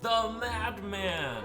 The Madman!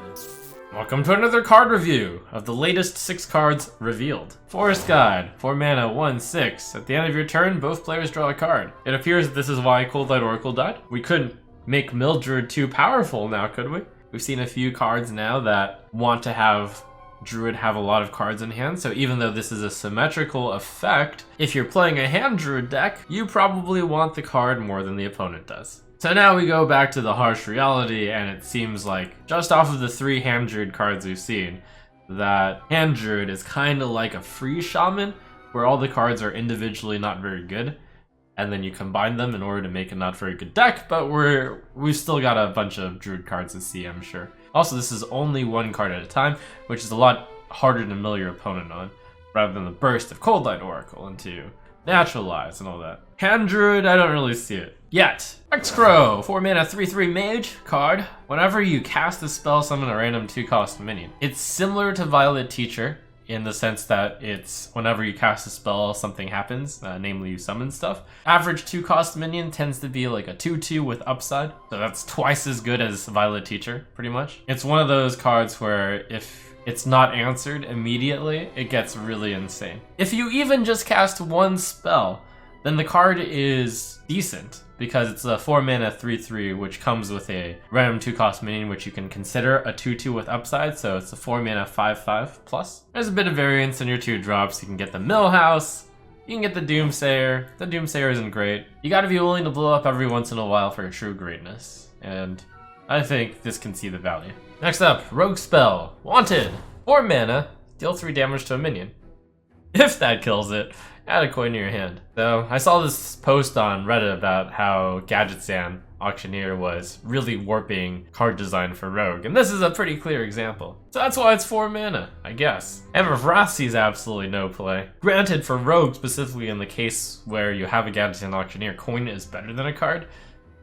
Welcome to another card review of the latest 6 cards revealed. Forest Guide, 4 mana, 1/6. At the end of your turn, both players draw a card. It appears that this is why Cold-Light Oracle died. We couldn't make Mildred too powerful now, could we? We've seen a few cards now that want to have Druid have a lot of cards in hand, so even though this is a symmetrical effect, if you're playing a hand Druid deck, you probably want the card more than the opponent does. So now we go back to the harsh reality, and it seems like, just off of the 3 hand Druid cards we've seen, that hand Druid is kind of like a free shaman, where all the cards are individually not very good, and then you combine them in order to make a not very good deck, but we've still got a bunch of Druid cards to see, I'm sure. Also, this is only 1 card at a time, which is a lot harder to mill your opponent on, rather than the burst of Cold-Light Oracle into Naturalize and all that. Hand Druid, I don't really see it yet. X-Crow, 4 mana, 3/3 mage card. Whenever you cast a spell, summon a random 2-cost minion. It's similar to Violet Teacher in the sense that it's whenever you cast a spell, something happens, namely you summon stuff. Average 2-cost minion tends to be like a 2/2 with upside, so that's twice as good as Violet Teacher, pretty much. It's one of those cards where if it's not answered immediately, it gets really insane. If you even just cast 1 spell, then the card is decent, because it's a 4 mana 3/3, which comes with a random 2-cost minion, which you can consider a 2/2 with upside, so it's a 4 mana 5/5 plus. There's a bit of variance in your 2 drops. You can get the Millhouse, you can get the Doomsayer. The Doomsayer isn't great. You gotta be willing to blow up every once in a while for true greatness, and I think this can see the value. Next up, Rogue Spell. Wanted! 4 mana, deal 3 damage to a minion. If that kills it, add a coin to your hand. So, I saw this post on Reddit about how jnZaneHD Auctioneer was really warping card design for Rogue, and this is a pretty clear example. So that's why it's 4 mana, I guess. Hammer of Wrath sees absolutely no play. Granted, for Rogue, specifically in the case where you have a jnZaneHD Auctioneer, coin is better than a card,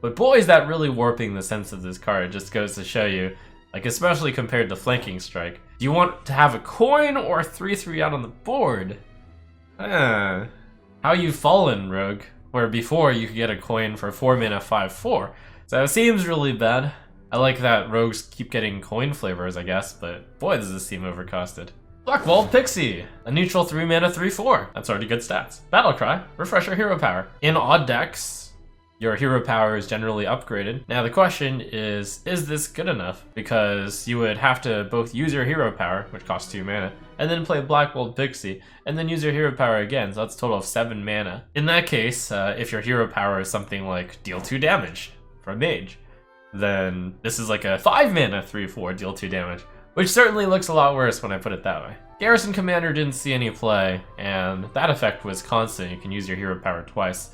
but boy is that really warping the sense of this card. It just goes to show you, like especially compared to Flanking Strike, do you want to have a coin or a 3/3 out on the board? How you fallen, Rogue, where before you could get a coin for 4 mana 5/4. So it seems really bad. I like that rogues keep getting coin flavors, I guess, but boy does this seem overcosted. Blackwalled Pixie, a neutral 3 mana 3/4. That's already good stats. Battlecry, refresh your hero power. In odd decks, your hero power is generally upgraded. Now the question is this good enough? Because you would have to both use your hero power, which costs 2 mana, and then play Blackwalled Pixie, and then use your hero power again, so that's a total of 7 mana. In that case, if your hero power is something like deal 2 damage for a mage, then this is like a 5 mana 3/4 deal 2 damage, which certainly looks a lot worse when I put it that way. Garrison Commander didn't see any play, and that effect was constant. You can use your hero power twice.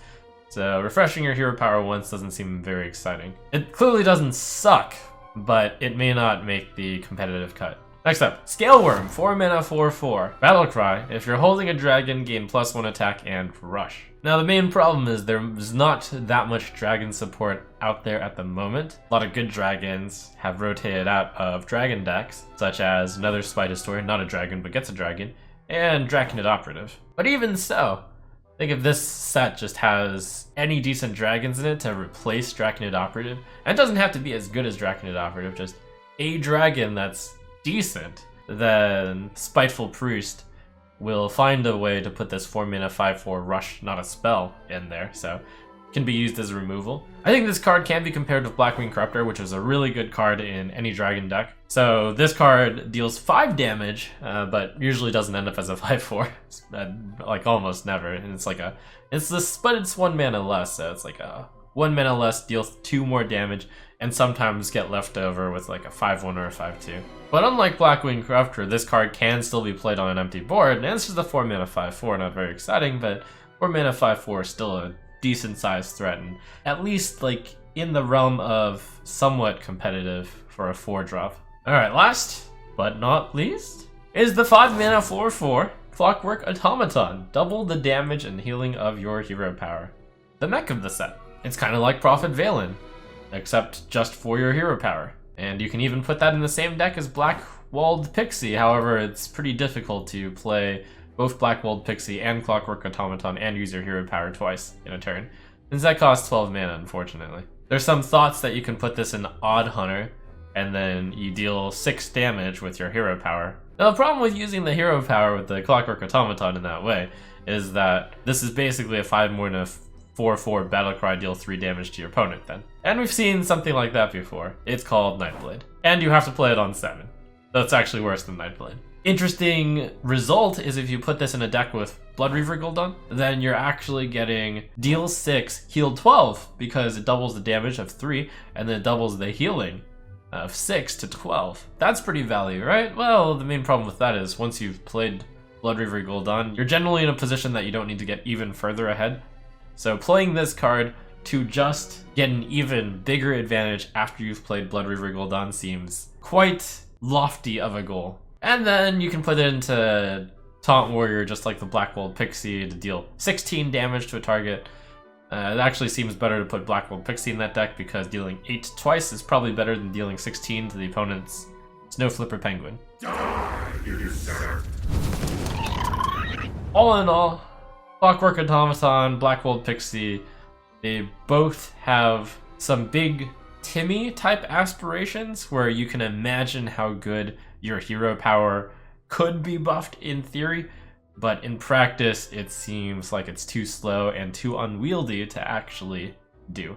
So refreshing your hero power once doesn't seem very exciting. It clearly doesn't suck, but it may not make the competitive cut. Next up, Scaleworm, 4 mana 4/4. Battlecry, if you're holding a dragon, gain +1 attack and rush. Now the main problem is there's not that much dragon support out there at the moment. A lot of good dragons have rotated out of dragon decks, such as another Spite Historian, not a dragon but gets a dragon, and Draconid Operative. But even so, I think if this set just has any decent dragons in it to replace Draconid Operative, and it doesn't have to be as good as Draconid Operative, just a dragon that's decent, then Spiteful Priest will find a way to put this 4 mana 5/4 rush, not a spell, in there, so it can be used as a removal. I think this card can be compared with Blackwing Corruptor, which is a really good card in any dragon deck. So this card deals 5 damage, but usually doesn't end up as a 5/4, like almost never. And it's like but it's 1 mana less, so it's like a 1 mana less, deals 2 more damage, and sometimes get left over with like a 5/1 or a 5/2. But unlike Blackwing Corruptor, this card can still be played on an empty board, and it's just a 4 mana 5/4, not very exciting, but 4 mana 5/4 is still a decent sized threat, and at least like in the realm of somewhat competitive for a 4-drop. Alright, last but not least is the 5 mana 4/4 Clockwork Automaton. Double the damage and healing of your hero power. The mech of the set. It's kind of like Prophet Valen, except just for your hero power. And you can even put that in the same deck as Blackwalled Pixie, however it's pretty difficult to play both Blackwalled Pixie and Clockwork Automaton and use your hero power twice in a turn, since that costs 12 mana, unfortunately. There's some thoughts that you can put this in Odd Hunter, and then you deal 6 damage with your hero power. Now the problem with using the hero power with the Clockwork Automaton in that way is that this is basically a 5 mana 4/4 Battlecry, deal 3 damage to your opponent then. And we've seen something like that before. It's called Nightblade. And you have to play it on 7. That's actually worse than Nightblade. Interesting result is if you put this in a deck with Bloodreaver Gul'dan, then you're actually getting deal 6, heal 12, because it doubles the damage of 3, and then it doubles the healing of 6 to 12. That's pretty value, right? Well, the main problem with that is once you've played Bloodreaver Gul'dan, you're generally in a position that you don't need to get even further ahead. So playing this card to just get an even bigger advantage after you've played Bloodreaver Gul'dan seems quite lofty of a goal. And then you can put it into Taunt Warrior just like the Black-Walled Pixie to deal 16 damage to a target. It actually seems better to put Black-Walled Pixie in that deck because dealing 8 twice is probably better than dealing 16 to the opponent's Snow Flipper Penguin. All in all, Clockwork Automaton, Black-Walled Pixie, they both have some big Timmy type aspirations where you can imagine how good your hero power could be buffed in theory, but in practice it seems like it's too slow and too unwieldy to actually do.